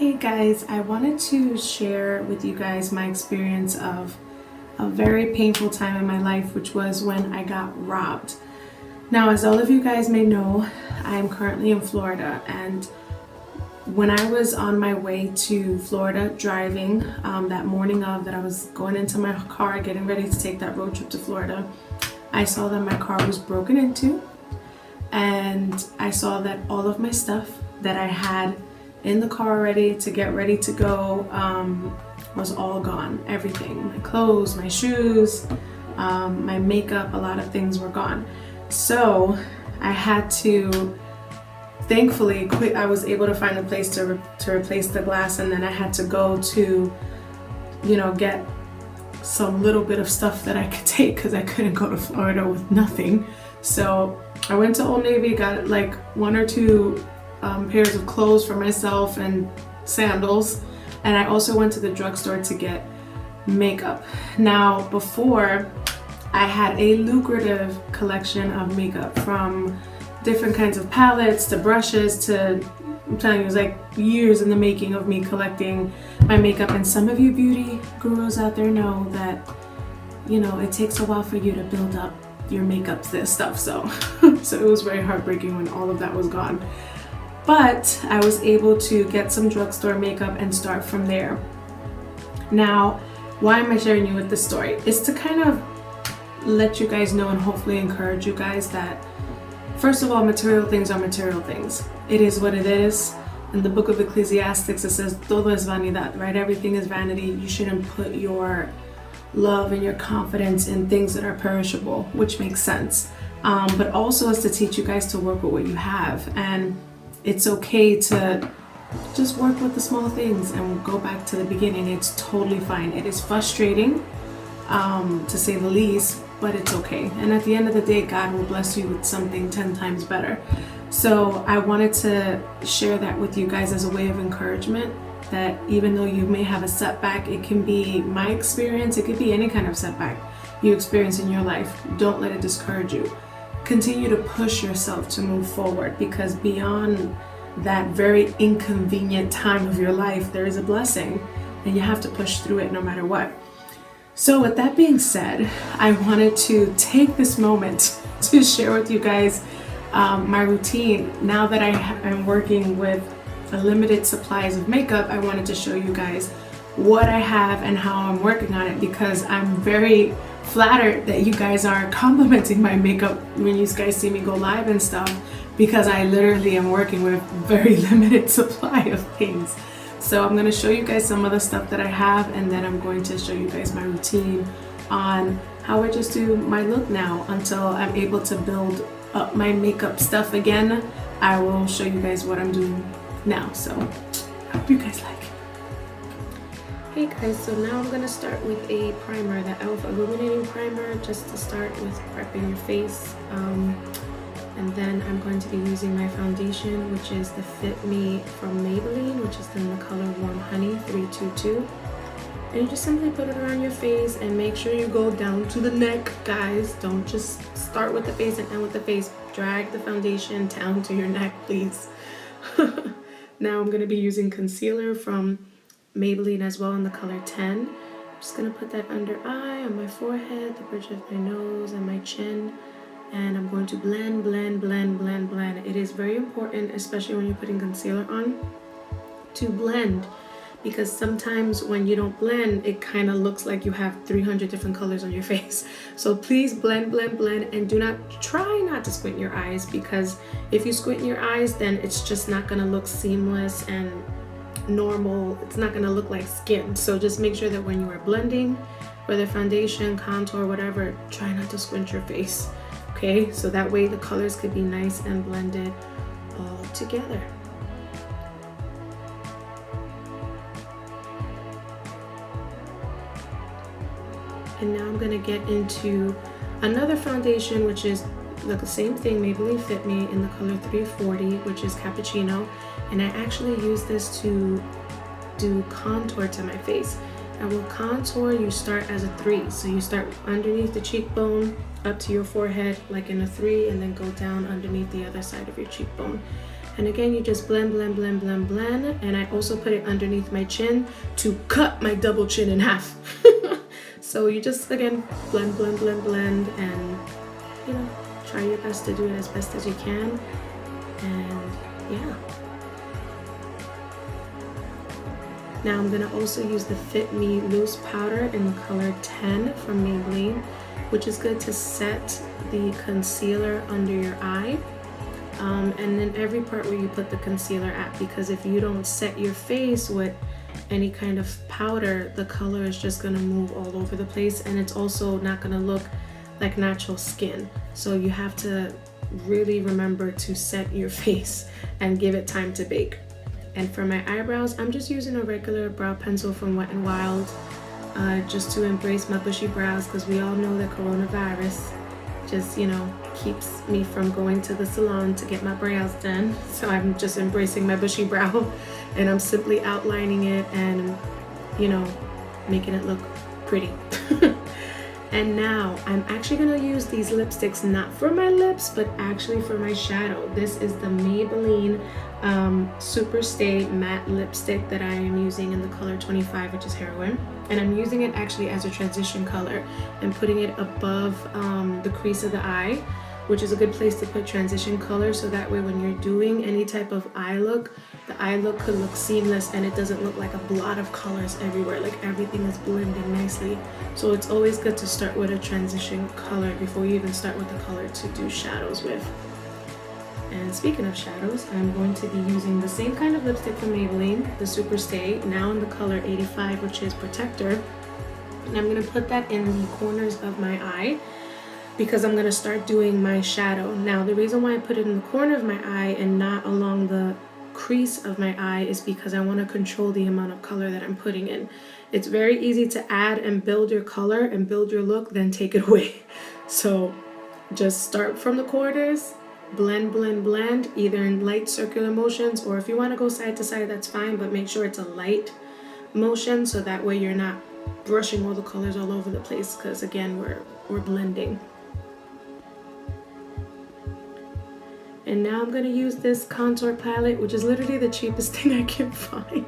Hey guys, I wanted to share with you guys my experience of a very painful time in my life, which was when I got robbed. Now, as all of you guys may know, I am currently in Florida, and when I was on my way to Florida driving that morning of that I was going into my car getting ready to take that road trip to Florida, I saw that my car was broken into, and I saw that all of my stuff that I had in the car ready to go was all gone. Everything, my clothes, my shoes, my makeup, a lot of things were gone. So I had to, thankfully, I was able to find a place to replace the glass, and then I had to go to, get some little bit of stuff that I could take because I couldn't go to Florida with nothing. So I went to Old Navy, got like one or two pairs of clothes for myself and sandals, and I also went to the drugstore to get makeup. Now, before, I had a lucrative collection of makeup, from different kinds of palettes to brushes to, I'm telling you, it was like years in the making of me collecting my makeup. And some of you beauty gurus out there know that it takes a while for you to build up your makeup stuff, so it was very heartbreaking when all of that was gone. But I was able to get some drugstore makeup and start from there. Now, why am I sharing you with this story? It's to kind of let you guys know and hopefully encourage you guys that, first of all, material things are material things. It is what it is. In the book of Ecclesiastes, it says, todo es vanidad, right? Everything is vanity. You shouldn't put your love and your confidence in things that are perishable, which makes sense. But also is to teach you guys to work with what you have. And it's okay to just work with the small things and go back to the beginning. It's totally fine. It is frustrating, to say the least, but it's okay. And at the end of the day, God will bless you with something 10 times better. So I wanted to share that with you guys as a way of encouragement, that even though you may have a setback, it can be my experience, it could be any kind of setback you experience in your life. Don't let it discourage you. Continue to push yourself to move forward, because beyond that very inconvenient time of your life, there is a blessing, and you have to push through it no matter what. So with that being said, I wanted to take this moment to share with you guys my routine. Now that I am working with a limited supplies of makeup, I wanted to show you guys what I have and how I'm working on it, because I'm very flattered that you guys are complimenting my makeup when you guys see me go live and stuff, because I literally am working with very limited supply of things. So I'm going to show you guys some of the stuff that I have, and then I'm going to show you guys my routine on how I just do my look now until I'm able to build up my makeup stuff again. I will show you guys what I'm doing now, so I hope you guys like it. Hey guys, so now I'm going to start with a primer, the e.l.f. illuminating primer, just to start with prepping your face. And then I'm going to be using my foundation, which is the Fit Me from Maybelline, which is in the color Warm Honey 322. And you just simply put it around your face, and make sure you go down to the neck, guys. Don't just start with the face and end with the face. Drag the foundation down to your neck, please. Now I'm going to be using concealer from Maybelline as well in the color 10. I'm just going to put that under eye, on my forehead, the bridge of my nose, and my chin. And I'm going to blend, blend, blend, blend, blend. It is very important, especially when you're putting concealer on, to blend, because sometimes when you don't blend, it kind of looks like you have 300 different colors on your face. So please blend, blend, blend, and try not to squint your eyes, because if you squint your eyes, then it's just not going to look seamless and normal. It's not going to look like skin. So just make sure that when you are blending, whether foundation, contour, whatever, try not to squint your face. Okay, so that way the colors could be nice and blended all together. And now I'm going to get into another foundation, which is the same thing, Maybelline Fit Me, in the color 340, which is Cappuccino. And I actually use this to do contour to my face. And with contour, you start as a 3. So you start underneath the cheekbone up to your forehead like in a 3, and then go down underneath the other side of your cheekbone. And again, you just blend, blend, blend, blend, blend. And I also put it underneath my chin to cut my double chin in half. So you just, again, blend, blend, blend, blend, and, you know, try your best to do it as best as you can. And yeah. Now I'm gonna also use the Fit Me Loose Powder in the color 10 from Maybelline, which is good to set the concealer under your eye. And then every part where you put the concealer at, because if you don't set your face with any kind of powder, the color is just gonna move all over the place, and it's also not gonna look like natural skin. So you have to really remember to set your face and give it time to bake. And for my eyebrows, I'm just using a regular brow pencil from Wet n Wild, just to embrace my bushy brows, because we all know that coronavirus just, you know, keeps me from going to the salon to get my brows done. So I'm just embracing my bushy brow, and I'm simply outlining it and, you know, making it look pretty. And now I'm actually gonna use these lipsticks not for my lips, but actually for my shadow. This is the Maybelline Super Stay Matte Lipstick that I am using in the color 25, which is Heroin. And I'm using it actually as a transition color and putting it above the crease of the eye, which is a good place to put transition color, so that way when you're doing any type of eye look, the eye look could look seamless and it doesn't look like a blot of colors everywhere, like everything is blended nicely. So it's always good to start with a transition color before you even start with the color to do shadows with. And speaking of shadows, I'm going to be using the same kind of lipstick from Maybelline, the Super Stay, now in the color 85, which is Protector. And I'm going to put that in the corners of my eye, because I'm going to start doing my shadow. Now, the reason why I put it in the corner of my eye and not along the crease of my eye is because I want to control the amount of color that I'm putting in. It's very easy to add and build your color and build your look, then take it away. So just start from the corners, blend, blend, blend, either in light circular motions, or if you want to go side to side, that's fine, but make sure it's a light motion, so that way you're not brushing all the colors all over the place, because again, we're blending. And now I'm going to use this contour palette, which is literally the cheapest thing I can find.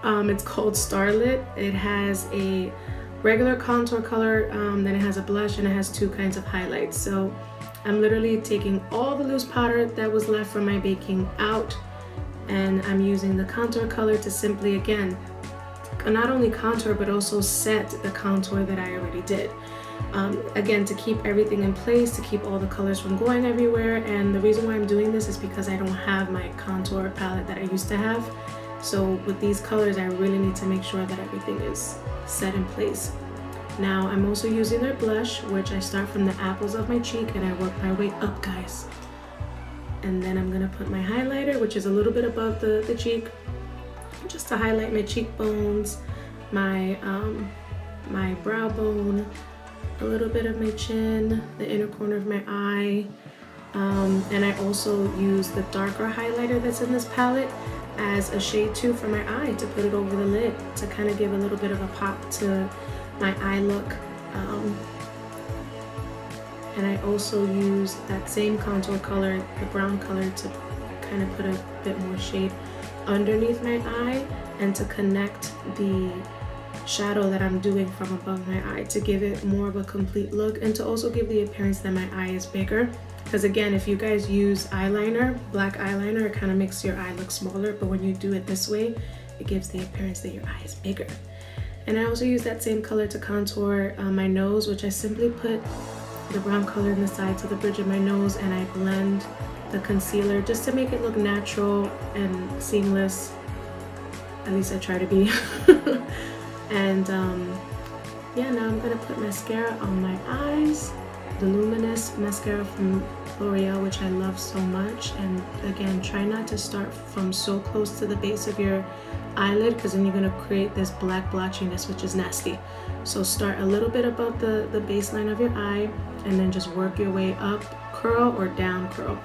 It's called Starlit. It has a regular contour color, then it has a blush, and it has two kinds of highlights. So I'm literally taking all the loose powder that was left from my baking out, and I'm using the contour color to simply, again, not only contour but also set the contour that I already did. Again, to keep everything in place, to keep all the colors from going everywhere. And the reason why I'm doing this is because I don't have my contour palette that I used to have. So with these colors, I really need to make sure that everything is set in place. Now I'm also using their blush, which I start from the apples of my cheek and I work my way up, guys. And then I'm gonna put my highlighter, which is a little bit above the cheek, just to highlight my cheekbones, my brow bone, a little bit of my chin, the inner corner of my eye. And I also use the darker highlighter that's in this palette as a shade 2 for my eye, to put it over the lid to kind of give a little bit of a pop to my eye look. And I also use that same contour color, the brown color, to kind of put a bit more shade underneath my eye and to connect the shadow that I'm doing from above my eye, to give it more of a complete look and to also give the appearance that my eye is bigger. Because again, if you guys use eyeliner, black eyeliner, it kind of makes your eye look smaller, but when you do it this way, it gives the appearance that your eye is bigger. And I also use that same color to contour my nose, which I simply put the brown color in the sides of the bridge of my nose, and I blend the concealer just to make it look natural and seamless. At least I try to be. And yeah, now I'm gonna put mascara on my eyes, the Luminous Mascara from Loreal, which I love so much. And again, try not to start from so close to the base of your eyelid, because then you're gonna create this black blotchiness, which is nasty. So start a little bit above the baseline of your eye, and then just work your way up, curl or down curl.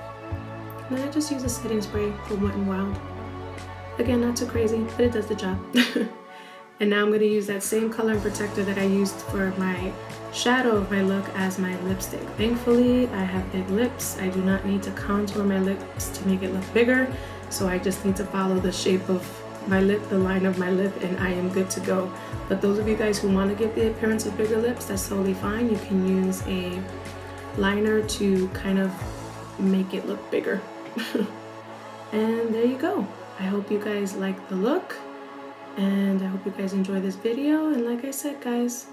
And then I just use a setting spray from Wet n Wild. Again, not too crazy, but it does the job. And now I'm going to use that same color and protector that I used for my shadow of my look as my lipstick. Thankfully, I have big lips. I do not need to contour my lips to make it look bigger, so I just need to follow the shape of my lip, the line of my lip, and I am good to go. But those of you guys who want to get the appearance of bigger lips, that's totally fine. You can use a liner to kind of make it look bigger. And there you go. I hope you guys like the look, and I hope you guys enjoy this video. And like I said, guys,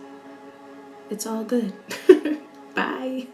it's all good. Bye.